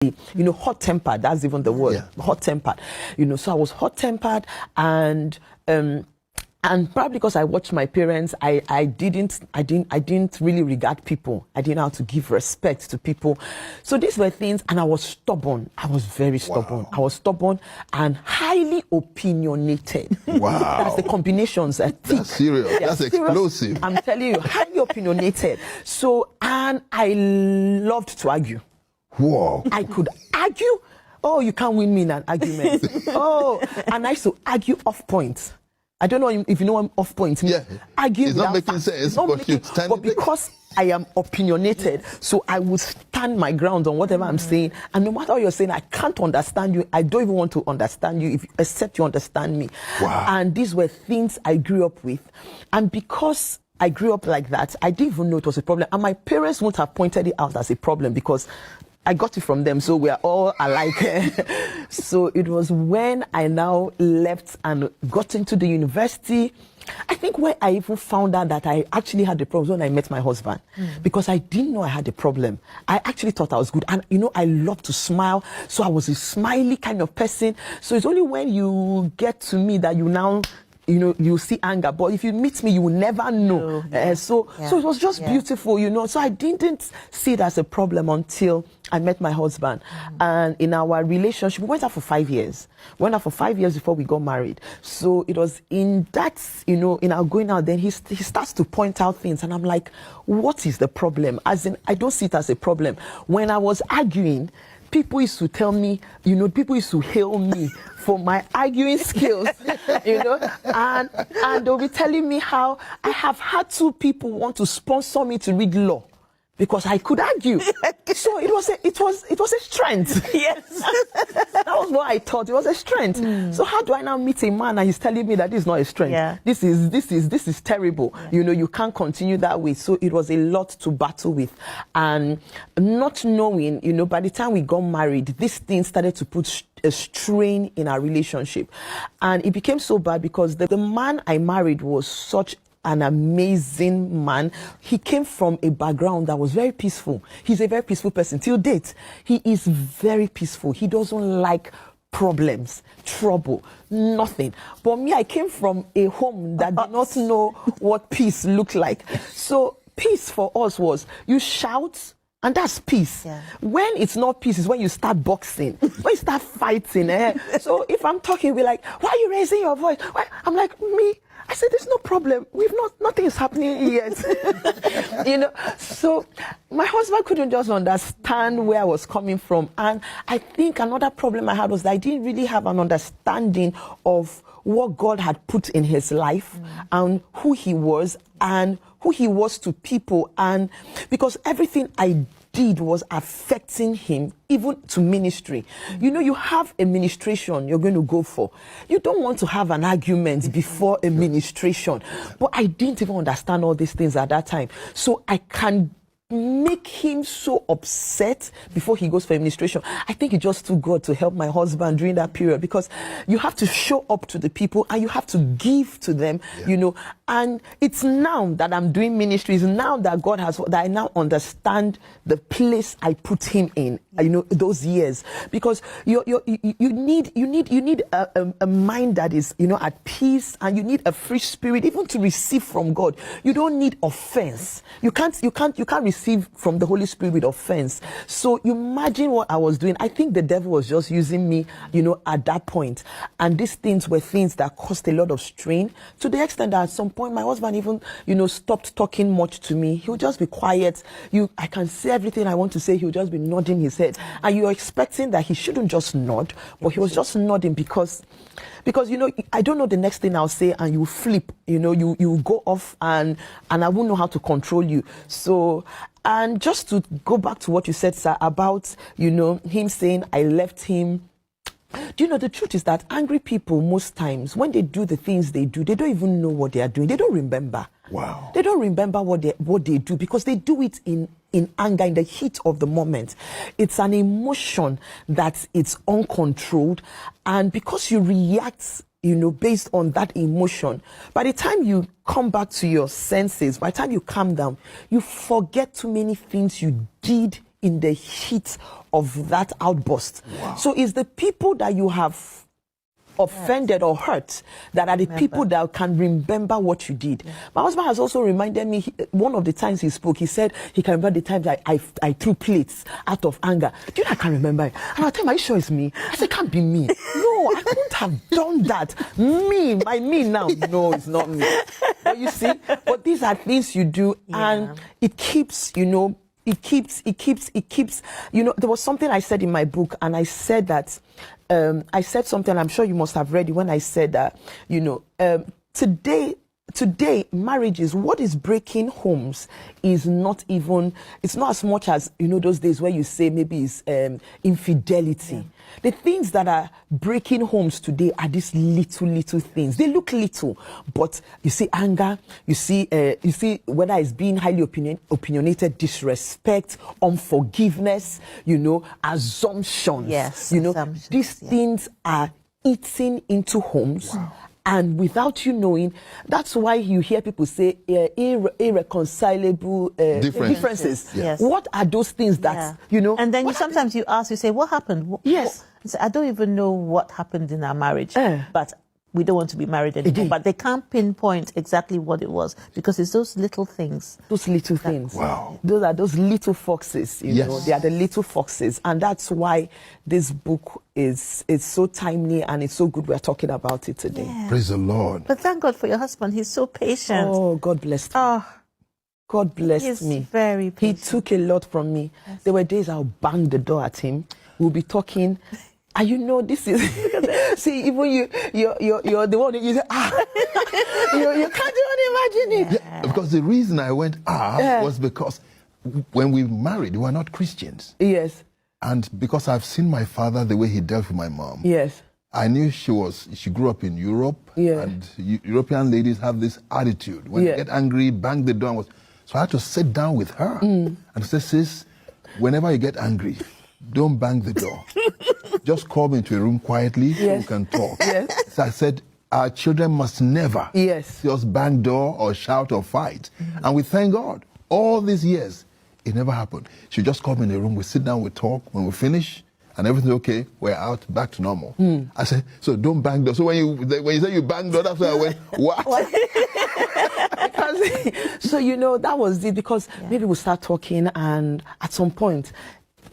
hot-tempered. That's even the word, hot-tempered. So I was hot-tempered, and probably because I watched my parents, I didn't really regard people. I didn't know how to give respect to people. So these were things, and I was stubborn. I was very stubborn. Wow. I was stubborn and highly opinionated. Wow. That's the combinations. That's serious. That's explosive. I'm telling you, highly opinionated. So, and I loved to argue. Whoa. I could argue. Oh, you can't win me in an argument. And I used to argue off point. I don't know if you know what off point means. Yeah. Argue it's not making sense, but because I am opinionated, so I would stand my ground on whatever I'm saying. And no matter what you're saying, I can't understand you. I don't even want to understand you except you understand me. Wow. And these were things I grew up with. And because I grew up like that, I didn't even know it was a problem. And my parents wouldn't have pointed it out as a problem because I got it from them, so we are all alike. So it was when I now left and got into the university. I think when I even found out that I actually had a problem when I met my husband, because I didn't know I had a problem. I actually thought I was good. And I love to smile. So I was a smiley kind of person. So it's only when you get to me that you now you see anger, but if you meet me, you will never know. So it was just beautiful, So I didn't see it as a problem until I met my husband. And in our relationship, we went out for 5 years. We went out for 5 years before we got married. So it was in that, in our going out, then he starts to point out things. And I'm like, what is the problem? As in, I don't see it as a problem. When I was arguing, people used to tell me, people used to hail me for my arguing skills, and they'll be telling me how I have had 2 people want to sponsor me to read law because I could argue. So it was a strength. Yes. That was what I thought. It was a strength. So how do I now meet a man and he's telling me that this is not a strength? Yeah. This is terrible. Yeah. You can't continue that way. So it was a lot to battle with. And not knowing, by the time we got married, this thing started to put a strain in our relationship. And it became so bad because the man I married was such an amazing man. He came from a background that was very peaceful. He's a very peaceful person till date. He is very peaceful. He doesn't like problems, trouble, nothing. But me, I came from a home that did not know what peace looked like. So peace for us was you shout, and that's peace. Yeah. When it's not peace is when you start boxing, when you start fighting. So if I'm talking, we're like, why are you raising your voice? Why? I'm like, me. I said, there's no problem. Nothing is happening yet. So my husband couldn't just understand where I was coming from. And I think another problem I had was that I didn't really have an understanding of what God had put in his life and who he was to people. And because everything I did was affecting him, even to ministry. You have a ministration you're going to go for. You don't want to have an argument before a ministration. But I didn't even understand all these things at that time. So I can make him so upset before he goes for administration. I think it just took God to help my husband during that period, because you have to show up to the people and you have to give to them, and it's now that I'm doing ministries, now that God has, that I now understand the place I put him in, those years, because you need a mind that is, at peace, and you need a free spirit even to receive from God. You don't need offense. You can't receive from the Holy Spirit with offense. So you imagine what I was doing. I think the devil was just using me, at that point. And these things were things that caused a lot of strain, to the extent that at some point my husband even, stopped talking much to me. He would just be quiet. I can say everything I want to say. He would just be nodding his head. And you're expecting that he shouldn't just nod, but he was just nodding because I don't know the next thing I'll say, and you flip, you go off, and I won't know how to control you. So, and just to go back to what you said, sir, about, him saying I left him. Do you know, the truth is that angry people, most times, when they do the things they do, they don't even know what they are doing. They don't remember. Wow. They don't remember what they do, because they do it in anger, in the heat of the moment. It's an emotion that it's uncontrolled. And because you react, based on that emotion, by the time you come back to your senses, by the time you calm down, you forget too many things you did in the heat of that outburst. Wow. So it's the people that you have offended or hurt that are the people that can remember what you did. My husband has also reminded me, one of the times he spoke, he said he can remember the times I threw plates out of anger. Do you know I can't remember it? And I'll tell him, are you sure it's me? I said, it can't be me. No, I couldn't have done that. My me now. No, it's not me. But you see, but these are things you do, and it keeps, it keeps, there was something I said in my book, and I said that, I said something, I'm sure you must have read it, when I said that, today marriages, what is breaking homes is not even, it's not as much as, those days where you say maybe it's infidelity. The things that are breaking homes today are these little things. They look little, but you see anger, you see whether it's being highly opinionated, disrespect, unforgiveness, assumptions. Yes, these things are eating into homes. Wow. And without you knowing, that's why you hear people say irreconcilable differences. Yes. What are those things that, And then sometimes you ask, you say, what happened? Yes. I don't even know what happened in our marriage, but we don't want to be married anymore. But they can't pinpoint exactly what it was, because it's those little things. Those little things. Wow. Those are those little foxes, Yes. They are the little foxes. And that's why this book is so timely, and it's so good we're talking about it today. Yeah. Praise the Lord. But thank God for your husband. He's so patient. Oh, God blessed me. Oh, God blessed he's me. very He patient. took a lot from me. Yes. There were days I'll bang the door at him. We'll be talking. And this is see, even you're the one that you say, you can't even imagine it. Yeah, because the reason I went was because when we married, we were not Christians. Yes. And because I've seen my father, the way he dealt with my mom. Yes. I knew she grew up in Europe, and European ladies have this attitude. When they get angry, bang the door. So I had to sit down with her and say, sis, whenever you get angry, don't bang the door. Just call me into a room quietly so we can talk. Yes. So I said, our children must never see us bang door or shout or fight. And we thank God, all these years, it never happened. She just called me in a room, we sit down, we talk. When we finish, and everything's okay, we're out, back to normal. I said, so don't bang door. So when you say you bang door, that's where I went, what? Because, that was it, because maybe we'll start talking, and at some point,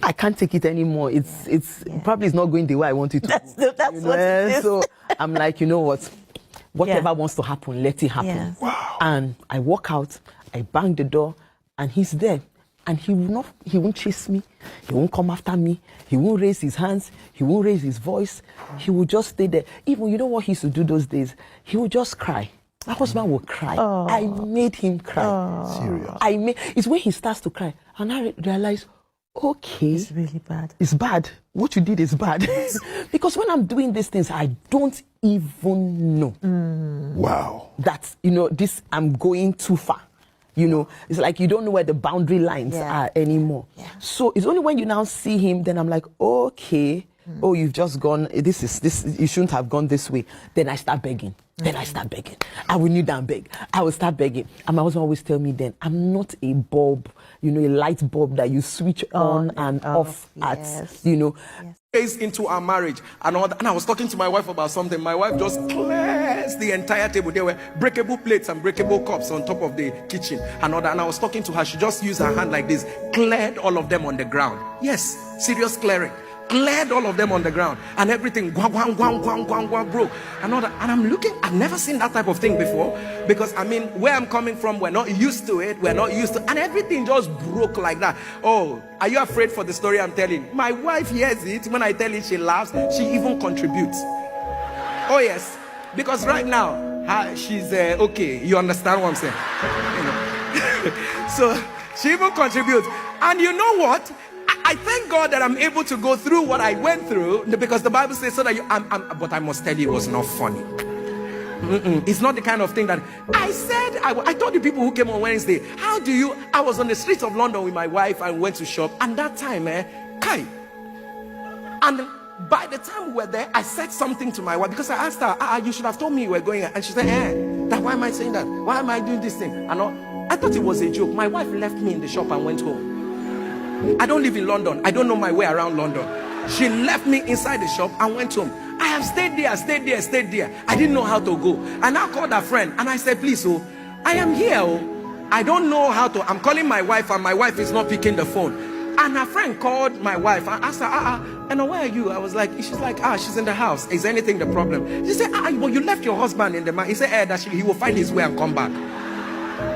I can't take it anymore. It's probably not going the way I want it to. That's what it is. So I'm like, you know what? Whatever wants to happen, let it happen. Yes. Wow. And I walk out, I bang the door, and he's there. And he won't chase me. He won't come after me. He won't raise his hands. He won't raise his voice. He will just stay there. Even, you know what he used to do those days? He would just cry. My husband would cry. Oh. I made him cry. Oh. Serious. It's when he starts to cry. And I realize, okay. It's really bad. It's bad. What you did is bad. Because when I'm doing these things, I don't even know Wow. that, I'm going too far. It's like you don't know where the boundary lines are anymore. Yeah. So it's only when you now see him, then I'm like, okay, oh, you've just gone, this, you shouldn't have gone this way. Then I start begging. I will kneel down and beg. I will start begging. And my husband always tell me then, I'm not a bulb, a light bulb that you switch on and off at, Days into our marriage and all that. And I was talking to my wife about something. My wife just clears the entire table. There were breakable plates and breakable cups on top of the kitchen and all that. And I was talking to her. She just used her hand like this, cleared all of them on the ground. Yes, serious clearing. Cleared all of them on the ground, and everything broke and all that. And I'm looking, I've never seen that type of thing before, because where I'm coming from, we're not used to it, and everything just broke like that. Oh, are you afraid for the story I'm telling? My wife hears it. When I tell it, she laughs. She even contributes. Oh yes, because right now she's okay. You understand what I'm saying? So she even contributes. And you know what? I thank God that I'm able to go through what I went through, because the Bible says so that but I must tell you, it was not funny. It's not the kind of thing that I said. I told the people who came on Wednesday, I was on the streets of London with my wife and went to shop, and that time, and by the time we were there, I said something to my wife, because I asked her, you should have told me you were going, and she said, that why am I saying that? Why am I doing this thing? And I thought it was a joke. My wife left me in the shop and went home. I don't live in London. I don't know my way around London. She left me inside the shop and went home. I have stayed there. I didn't know how to go. And I called a friend and I said, please, oh, I am here. Oh, I don't know how to. I'm calling my wife and my wife is not picking the phone. And her friend called my wife and asked her, and where are you? I was like, she's like, she's in the house. Is anything the problem? She said, well, you left your husband in the man. He said, that he will find his way and come back.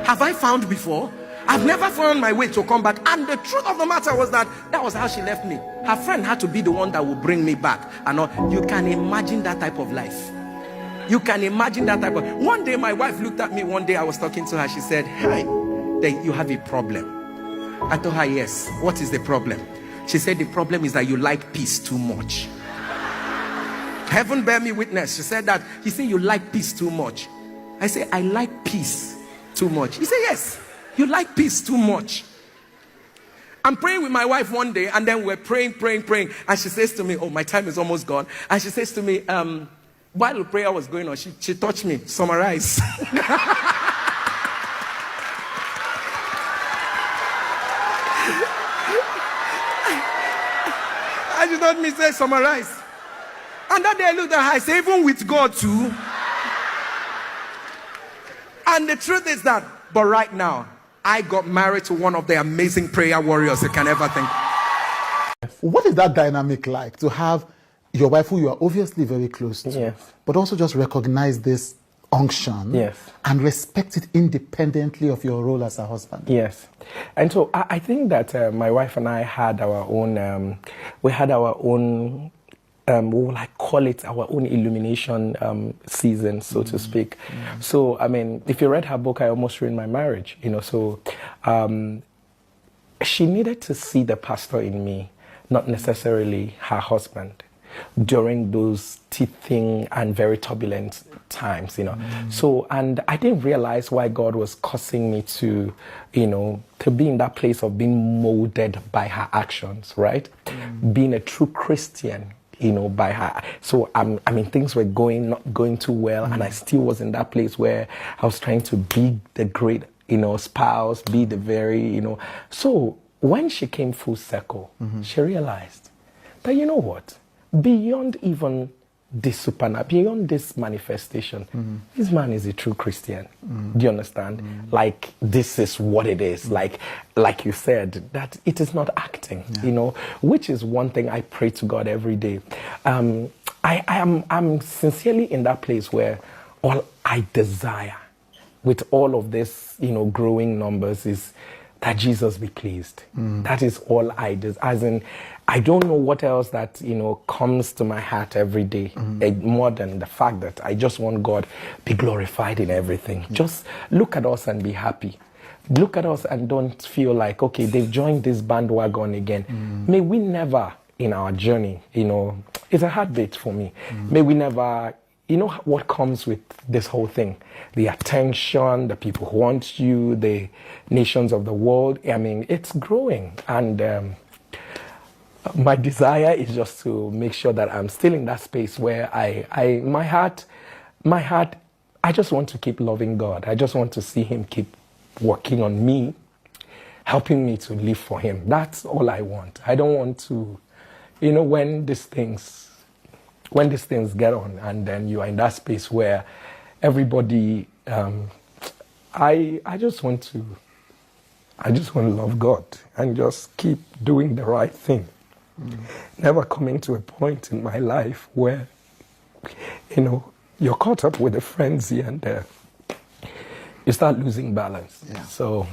Have I found before? I've never found my way to come back. And the truth of the matter was that was how she left me. Her friend had to be the one that would bring me back. And you can imagine that type of life. You can imagine that type of. One day my wife looked at me. One day I was talking to her. She said, hi, you have a problem. I told her, yes. What is the problem? She said, the problem is that you like peace too much. Heaven bear me witness. She said that. He said, you like peace too much. I said, I like peace too much. He said, yes, you like peace too much. I'm praying with my wife one day, and then we're praying. And she says to me, oh, my time is almost gone. And she says to me, while the prayer was going on, she touched me. Summarize. And she told me, say, summarize. And that day I looked at her, I said, even with God too. And the truth is that, but right now, I got married to one of the amazing prayer warriors you can ever think. What is that dynamic like, to have your wife, who you are obviously very close to, yes, but also just recognize this unction, yes, and respect it independently of your role as a husband? Yes. And so I think that my wife and I had our own, we will I call it our own illumination season, so to speak. So, I mean, if you read her book, I Almost Ruined My Marriage, so she needed to see the pastor in me, not necessarily her husband, during those teething and very turbulent times, So, and I didn't realize why God was causing me to, to be in that place of being molded by her actions, right? Being a true Christian, by her. So, I mean, things were not going too well, and I still was in that place where I was trying to be the great, spouse, be the very, So, when she came full circle, she realized that, you know what? Beyond even this supernatural, beyond this manifestation, this man is a true Christian. Do you understand? Like, this is what it is. Like you said, that it is not acting, which is one thing I pray to God every day. I'm sincerely in that place where all I desire with all of this, growing numbers is that Jesus be pleased. That is all I desire. As in, I don't know what else that, comes to my heart every day, more than the fact that I just want God be glorified in everything. Just look at us and be happy. Look at us and don't feel like, okay, they've joined this bandwagon again. May we never, in our journey, it's a heartbeat for me. May we never, what comes with this whole thing? The attention, the people who want you, the nations of the world. I mean, it's growing. And my desire is just to make sure that I'm still in that space where my heart, I just want to keep loving God. I just want to see Him keep working on me, helping me to live for Him. That's all I want. I don't want to, when these things get on, and then you are in that space where everybody, I just want to love God and just keep doing the right thing. Never coming to a point in my life where, you're caught up with a frenzy and you start losing balance. Yeah. So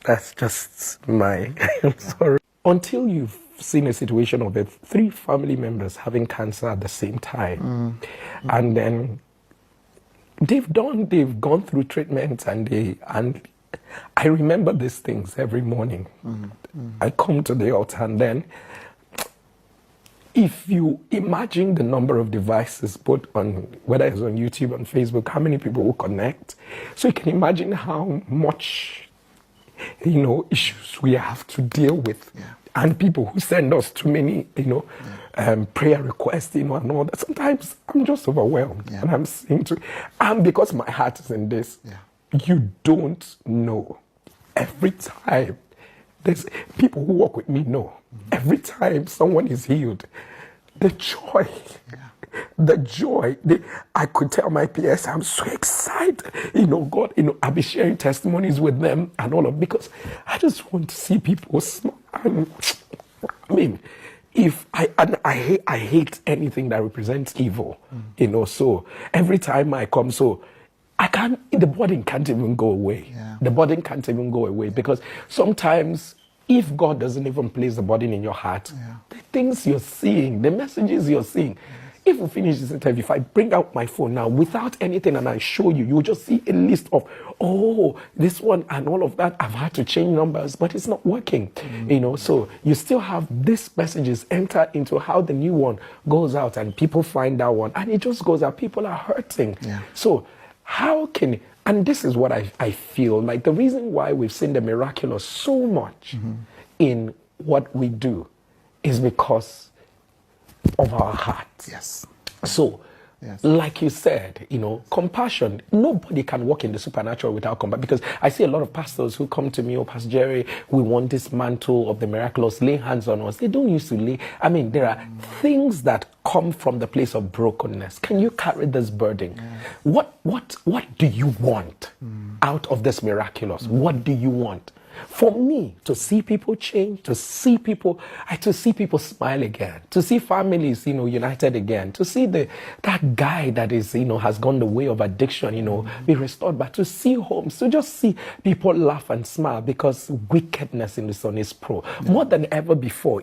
that's just my, I'm sorry. Until you've seen a situation of 3 family members having cancer at the same time, and then they've gone through treatment, and I remember these things every morning. I come to the altar, and then if you imagine the number of devices put on, whether it's on YouTube, on Facebook, how many people will connect, so you can imagine how much issues we have to deal with. Yeah. And people who send us too many, prayer requests, and all that. Sometimes I'm just overwhelmed, and I'm saying and because my heart is in this, you don't know. Every time There's people who walk with me know. Every time someone is healed, the joy, I could tell my peers, I'm so excited. God, I'll be sharing testimonies with them and all of, because I just want to see people smile. I mean, I hate anything that represents evil, so every time I come, the burden can't even go away. Yeah. The burden can't even go away, because sometimes if God doesn't even place the burden in your heart, the things you're seeing, the messages you're seeing, if we finish this interview, if I bring out my phone now without anything and I show you, you'll just see a list of, this one and all of that. I've had to change numbers, but it's not working. So you still have these messages enter into how the new one goes out, and people find that one and it just goes out. People are hurting. Yeah. So how can, and this is what I feel like the reason why we've seen the miraculous so much in what we do is because of our hearts. Yes. So, like you said, compassion, nobody can walk in the supernatural without compassion, because I see a lot of pastors who come to me, Pastor Jerry, we want this mantle of the miraculous, lay hands on us. They don't used to lay. I mean, there are things that come from the place of brokenness. Can you carry this burden? What do you want out of this miraculous? What do you want? For me, to see people change, to see people smile again, to see families, united again, to see that guy that is, has gone the way of addiction, be restored, but to see homes, to just see people laugh and smile, because wickedness in the sun is more than ever before.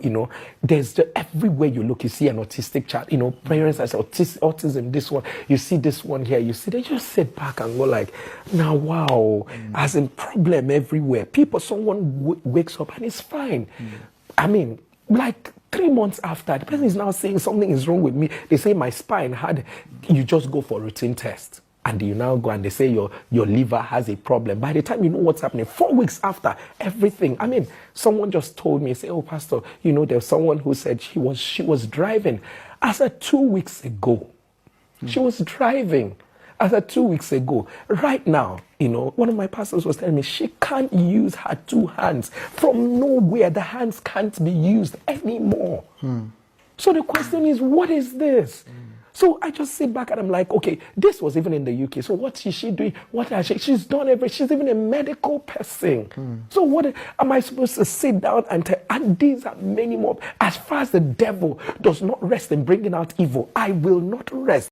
There's everywhere you look, you see an autistic child, parents that say autism, this one, you see this one here, they just sit back and go like, now wow, as in problem everywhere. Someone wakes up and it's fine. I mean, like 3 months after, the person is now saying something is wrong with me. They say my spine had, you just go for a routine test. And you now go and they say your liver has a problem. By the time you know what's happening, 4 weeks after, everything. I mean, someone just told me, say, Pastor, there's someone who said she was driving. As of 2 weeks ago, she was driving. As of 2 weeks ago, right now, one of my pastors was telling me she can't use her 2 hands. From nowhere, the hands can't be used anymore. So the question is, what is this? So I just sit back and I'm like, okay, this was even in the UK. So what is she doing? What has she's done everything. She's even a medical person. So what am I supposed to sit down and tell? And these are many more. As far as the devil does not rest in bringing out evil, I will not rest.